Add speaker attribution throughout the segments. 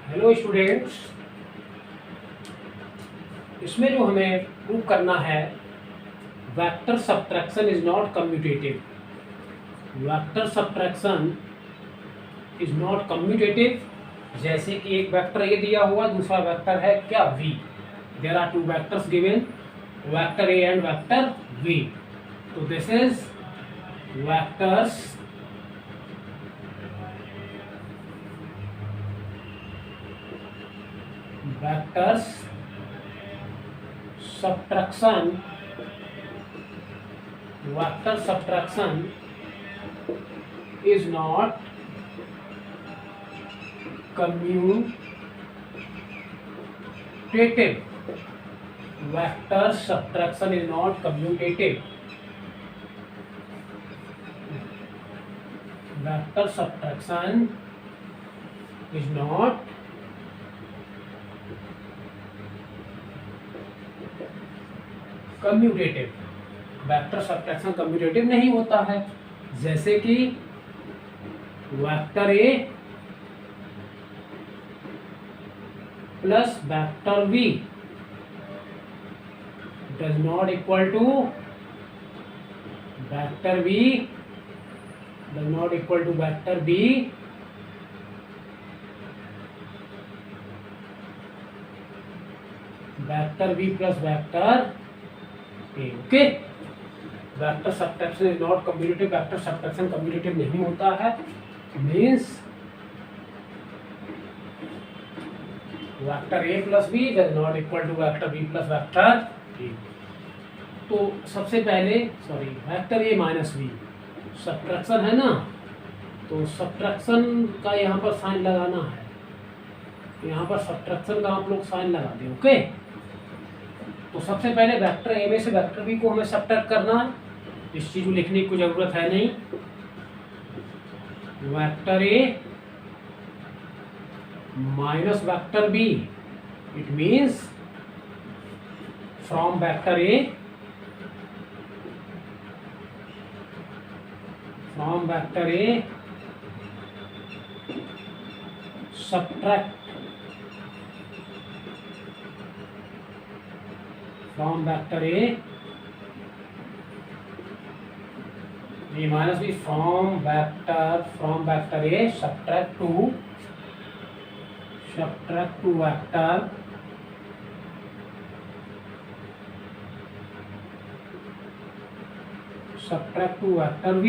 Speaker 1: Hello students, इसमें जो हमें प्रूव करना है vector subtraction is not commutative. Vector subtraction is not commutative. जैसे कि एक वेक्टर ए दिया हुआ, दूसरा वेक्टर है क्या v। There are two vectors given, vector A and vector v। तो this is vectors subtraction. Vector subtraction is not commutative. Vector subtraction is not commutative. Vector subtraction is not commutative. Vector subtraction commutative नहीं होता है। जैसे कि vector A plus vector B does not equal to vector B does not equal to vector B vector B plus vector okay. Vector subtraction is not commutative. Vector subtraction commutative नहीं होता है। Means vector A plus B does not equal to vector B plus vector A. तो सबसे पहले vector A minus B subtraction है ना, तो subtraction का यहाँ पर साइन लगाना है। यहाँ पर सब्ट्रैक्शन का आप लोग साइन लगा दें। ओके, तो सबसे पहले वेक्टर ए में से वेक्टर बी को हमें सब्ट्रैक्ट करना है। इस चीज को लिखने की कोई जरूरत है नहीं। Vector A minus vector B, it means from vector A subtract from vector A minus B from vector A subtract to vector V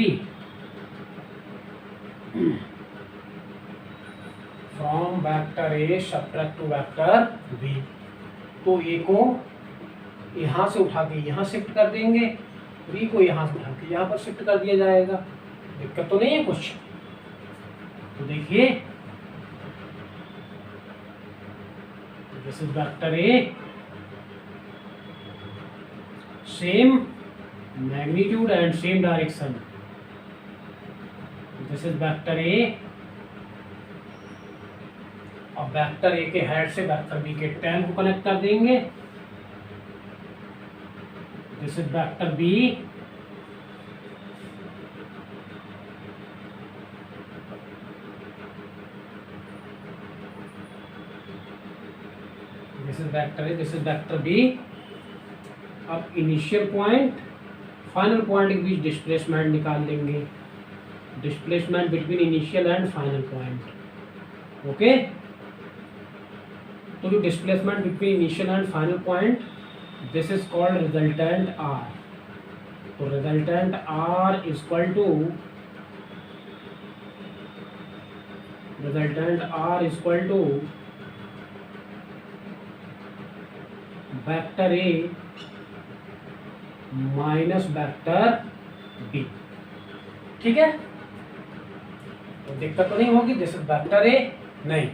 Speaker 1: from vector A subtract to vector V। तो A को यहाँ से उठा के यहाँ shift कर देंगे, B को यहाँ से उठा के यहाँ पर शिफ्ट कर दिया जाएगा। दिक्कत तो नहीं है कुछ। तो देखिए this is vector A, same magnitude and same direction. This is vector A. अब वेक्टर ए के हेड से वेक्टर बी के टेल को कनेक्ट कर देंगे। This is vector B this is vector A, this is vector B। अब initial point final point के बीच displacement निकाल लेंगे। Displacement between initial and final point. Okay, तो जो displacement between initial and final point, this is called resultant R। तो resultant R is equal to vector A minus vector B। ठीक है, तो दिक्कत तो नहीं होगी। दिस इज वेक्टर A, नहीं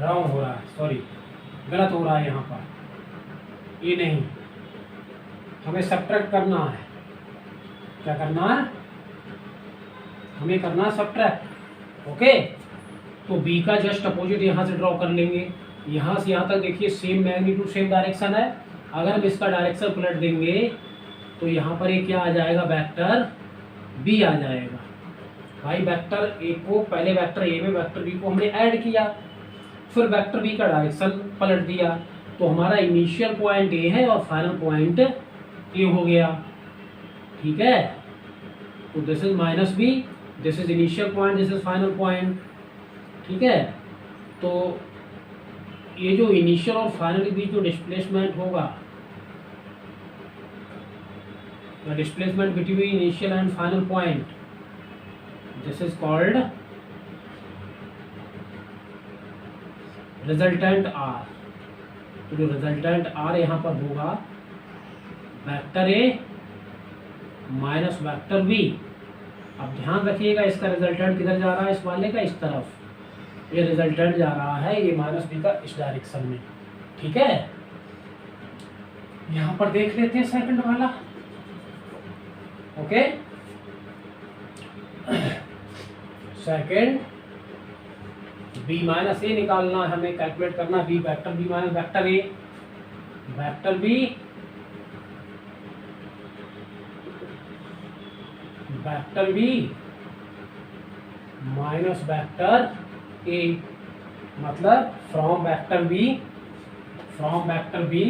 Speaker 1: रॉन्ग हो रहा है, सॉरी गलत हो रहा है यहाँ पर। ये नहीं, हमें सब्ट्रैक्ट करना है। क्या करना है? हमें करना है सब्ट्रैक्ट। ओके, तो बी का जस्ट अपोजिट यहाँ से ड्रॉ कर लेंगे। यहाँ से यहाँ तक देखिए सेम मैग्नीट्यूड सेम डायरेक्शन है। अगर हम इसका डायरेक्शन पलट देंगे तो यहाँ पर एक क्या आ जाएगा, वेक्टर बी आ जाएगा। भाई वेक्टर ए को पहले वेक्टर ए में वेक्टर बी को हमने ऐड किया, फिर वेक्टर बी का डायरेक्शन पलट दिया, तो हमारा इनिशियल पॉइंट ए है और फाइनल पॉइंट ए हो गया। ठीक है, तो this is minus B, this is initial point, this is final point. ठीक है, तो ये जो इनिशियल और फाइनल के बीच जो डिस्प्लेसमेंट होगा, displacement between initial and final point, this is called resultant R. तो जो रिजल्टेंट आर यहाँ पर होगा vector A minus vector B. अब ध्यान रखिएगा इसका रिजल्टेंट किधर जा रहा है, इस वाले का इस तरफ, ये रिजल्टेंट जा रहा है ये माइनस बी का इस डायरेक्शन में। ठीक है, यहाँ पर देख लेते हैं सेकंड वाला। Okay, second B minus A निकालना है हमें, कैलकुलेट करना B vector B minus vector A, vector B vector B minus vector A, मतलब from vector B from vector B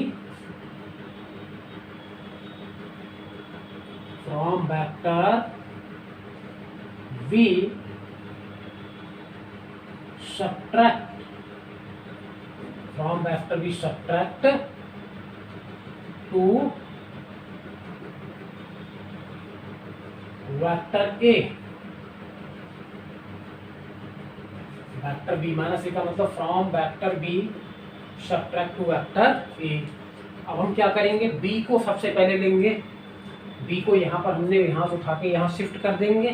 Speaker 1: from vector B subtract from vector we subtract to vector a, vector B minus A का मतलब from vector B subtract to vector A. अब हम क्या करेंगे, B को सबसे पहले लेंगे, बी को यहाँ पर हमने यहाँ से उठा के यहाँ शिफ्ट कर देंगे।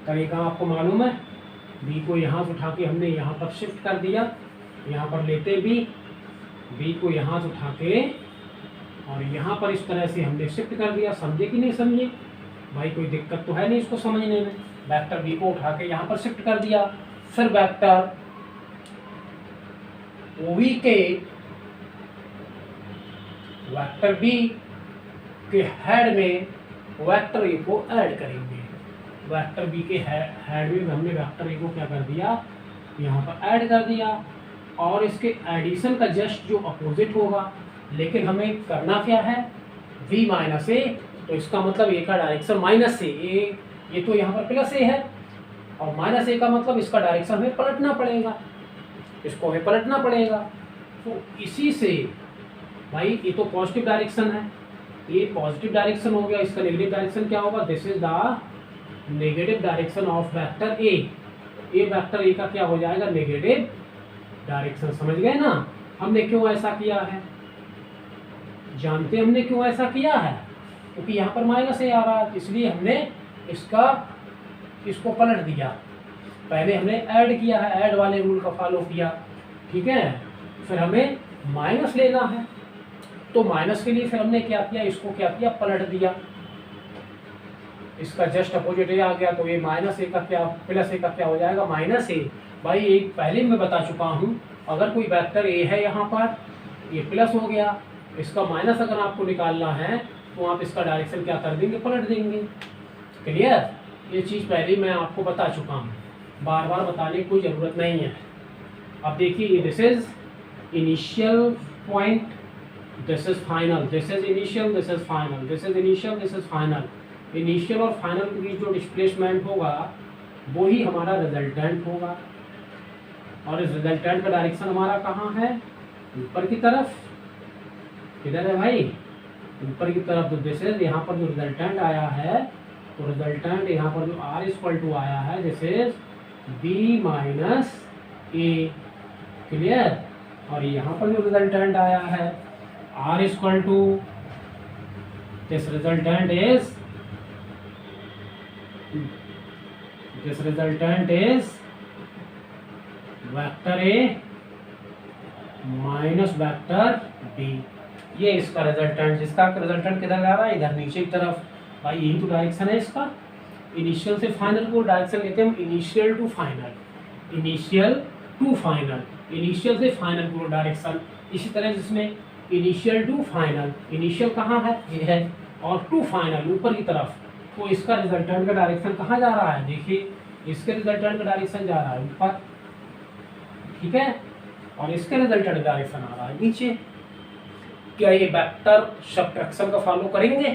Speaker 1: तरीका आपको मालूम है, बी को यहाँ से उठा के हमने यहाँ पर शिफ्ट कर दिया, यहाँ पर लेते बी को यहाँ से उठा के और यहाँ पर इस तरह से हमने शिफ्ट कर दिया। समझे कि नहीं समझे भाई, कोई दिक्कत तो है नहीं इसको समझने में। वेक्टर बी को उठा के यहाँ पर शिफ्ट कर दिया, फिर वेक्टर ओवी के वेक्टर बी के हेड में वेक्टर ए को ऐड करेंगे। वेक्टर बी के हेड में हमने वेक्टर ए को क्या कर दिया, यहाँ पर ऐड कर दिया, और इसके एडिशन का जस्ट जो अपोजिट होगा। लेकिन हमें करना क्या है, v माइनस ए, तो इसका मतलब ए का डायरेक्शन माइनस ए, ये तो यहाँ पर प्लस ए है, और माइनस ए का मतलब इसका डायरेक्शन हमें पलटना पड़ेगा, इसको हमें पलटना पड़ेगा। तो इसी से भाई ये तो पॉजिटिव डायरेक्शन है, ये पॉजिटिव डायरेक्शन हो गया, इसका नेगेटिव डायरेक्शन क्या होगा, this is the negative direction of vector A. ये वेक्टर ए का क्या हो जाएगा, नेगेटिव डायरेक्शन। समझ गए ना हमने क्यों ऐसा किया है, जानते हमने क्यों ऐसा किया है, क्योंकि यहाँ पर माइनस ए आ रहा है, इसलिए हमने इसको पलट दिया। पहले हमने ऐड किया है, ऐड वाले रूल का फॉलो किया। ठीक है, फिर हमें माइनस लेना है, तो माइनस के लिए फिर हमने क्या किया, इसको क्या किया, पलट दिया। इसका जस्ट अपोजिट ए आ गया, तो ये माइनस ए का क्या, प्लस ए का क्या हो जाएगा, माइनस ए। भाई एक पहले मैं बता चुका हूँ, अगर कोई वेक्टर ए है यहाँ पर, ये प्लस हो गया, इसका माइनस अगर आपको निकालना है तो आप इसका डायरेक्शन क्या कर देंगे, पलट देंगे। क्लियर, ये चीज़ पहले मैं आपको बता चुका हूँ, बार बार बताने की कोई ज़रूरत नहीं है। अब देखिए, this is initial point, this is final, this is initial, this is final, this is initial, this is final. Initial और फाइनल के बीच जो डिस्प्लेसमेंट होगा वो ही हमारा रिजल्टेंट होगा, और इस रिजल्टेंट का डायरेक्शन हमारा कहाँ है, ऊपर की तरफ। किधर है भाई, ऊपर की तरफ। तो दिस इज यहाँ पर जो रिजल्टेंट आया है, तो रिजल्टेंट यहाँ पर जो r इक्वल टू आया है, this is b minus A. Clear, और यहाँ पर जो रिजल्टेंट आया है r equal to, this resultant is vector A minus vector B. ये इसका रिजल्टेंट, जिसका रिजल्टेंट किधर जा रहा है, इधर नीचे की तरफ। भाई यही तो डायरेक्शन है इसका, इनिशियल से फाइनल को डायरेक्शन लेते हैं हम, initial to final, initial to final, initial से फाइनल को डायरेक्शन। इसी तरह जिसमें इनिशियल टू फाइनल, इनिशियल कहाँ है, ये है, और टू फाइनल ऊपर की तरफ, तो इसका रिजल्टेंट का डायरेक्शन कहाँ जा रहा है, देखिए इसके रिजल्टेंट का डायरेक्शन जा रहा है ऊपर। ठीक है, और इसके रिजल्टेंट डायरेक्शन आ रहा है नीचे। क्या ये वेक्टर सब्ट्रैक्शन का फॉलो करेंगे?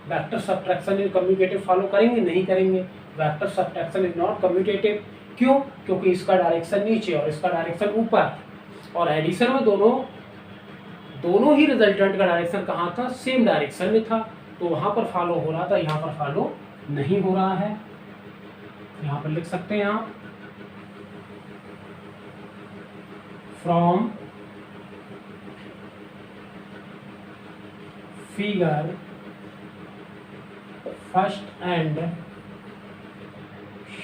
Speaker 1: Vector subtraction is commutative follow करेंगे? नहीं करेंगे। Vector subtraction is not commutative. क्यों? क्योंकि इसका डायरेक्शन नीचे और इसका डायरेक्शन ऊपर, और एडिशन में दोनों ही रिजल्टेंट का डायरेक्शन कहाँ था? सेम डायरेक्शन में था। तो वहां पर फॉलो हो रहा था, यहाँ पर फॉलो नहीं हो रहा है। यहाँ पर लिख सकते हैं आप, from figure first and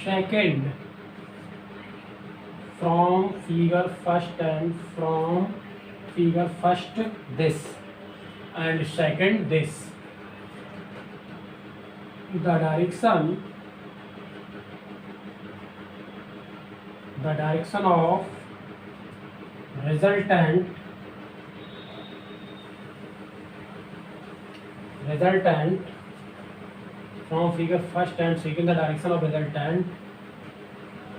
Speaker 1: second, from figure first and from figure first this and second this, the direction of resultant from figure first and second, the direction of resultant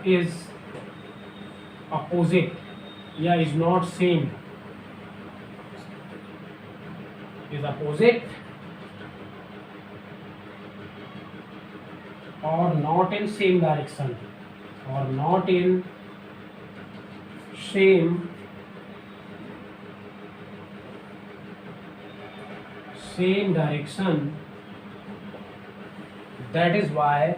Speaker 1: is opposite या is not same, is opposite or not in same direction, or not in same direction. That is why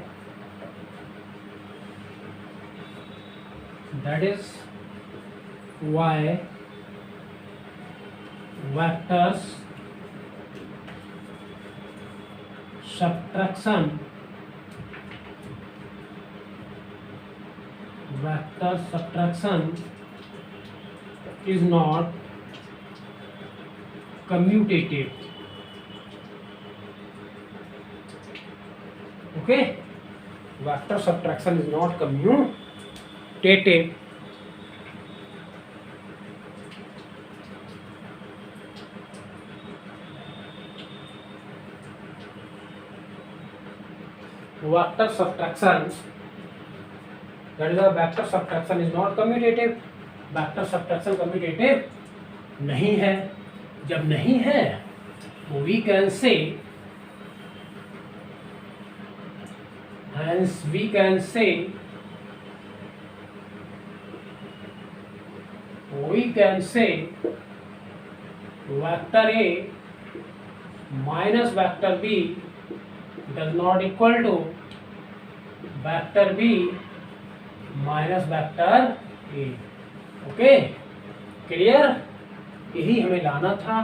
Speaker 1: vectors subtraction is not commutative. Okay, vector subtraction is not commutative. Vector subtraction, that is a vector subtraction is not commutative. Vector subtraction commutative नहीं है। जब नहीं है तो we can say, hence we can say vector A minus vector B does not equal to vector B minus vector A. Okay, clear? यही हमें लाना था।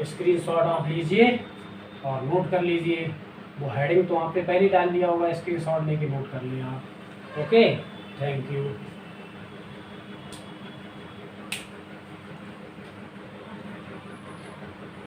Speaker 1: स्क्रीनशॉट आप लीजिए और नोट कर लीजिए। वो हेडिंग तो आपने पहले डाल दिया होगा, स्क्रीनशॉट लेके नोट कर लिया आप। Okay, thank you.